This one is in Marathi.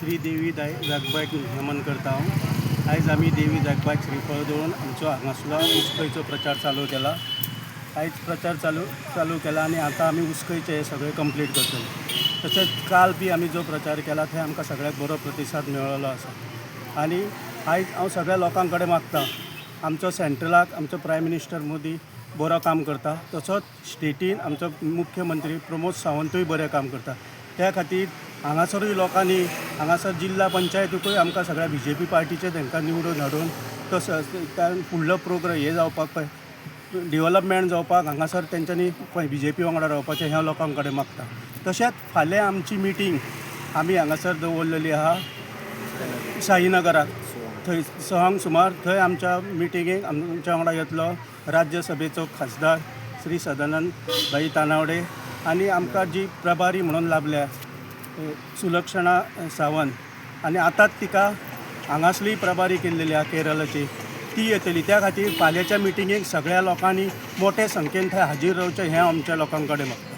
श्री देवी जागबायक नमन करता हांव। आयज आमी देवी जागबायक श्रीफळ दवरून आमचो हांगासलो उस्कयचो प्रचार चालू केला। आयज प्रचार चालू केला आनी आतां आमी उस्कयचे हे सगळे कंप्लीट करतले। तशेंच काल बी आमी जो प्रचार केला थंय आमकां सगळ्याक बरो प्रतिसाद मेळ्ळो आसा। आनी आयज हांव सगळ्या लोकां कडेन मागतां, आमचो सेंट्रलाक आमचो प्रायम मिनिस्टर मोदी बरो काम करता, तसोच स्टेटीन आमचो मुख्यमंत्री प्रमोद सावंतूय बरें काम करता। त्या खातीर हांगासरूय लोकांनी हांगासर जिल्हा पंचायतीकूय आमकां सगळ्या BJP पार्टीचे तांकां निवडून हाडून तसो फुडलो प्रोग्राम हे जावपाक डेव्हलपमेंट जावपाक हांगासर तेंच्यांनी BJP वांगडा रावपाचें ह्या लोकां कडेन मागता। तशेंच फाल्यां आमची मिटींग आमी हांगासर दवरलेली आहा साईनगराक, थंय 6 सुमार थंय आमच्या मिटिंगेक आमच्या वांगडा येतलो राज्यसभेचो खासदार श्री सदानंद भाई तानावडे आनी आमकां जी प्रभारी म्हणून लाभल्या सुलक्षणा सावंत आनी आतांच तिका हांगासली प्रभारी केल्लेली आहा केरळाची, ती येतली। त्या खातीर फाल्यांच्या मिटिंगेक सगळ्या लोकांनी मोठे संख्येन थंय हाजीर रावचें हें आमच्या लोकां कडेन मागता।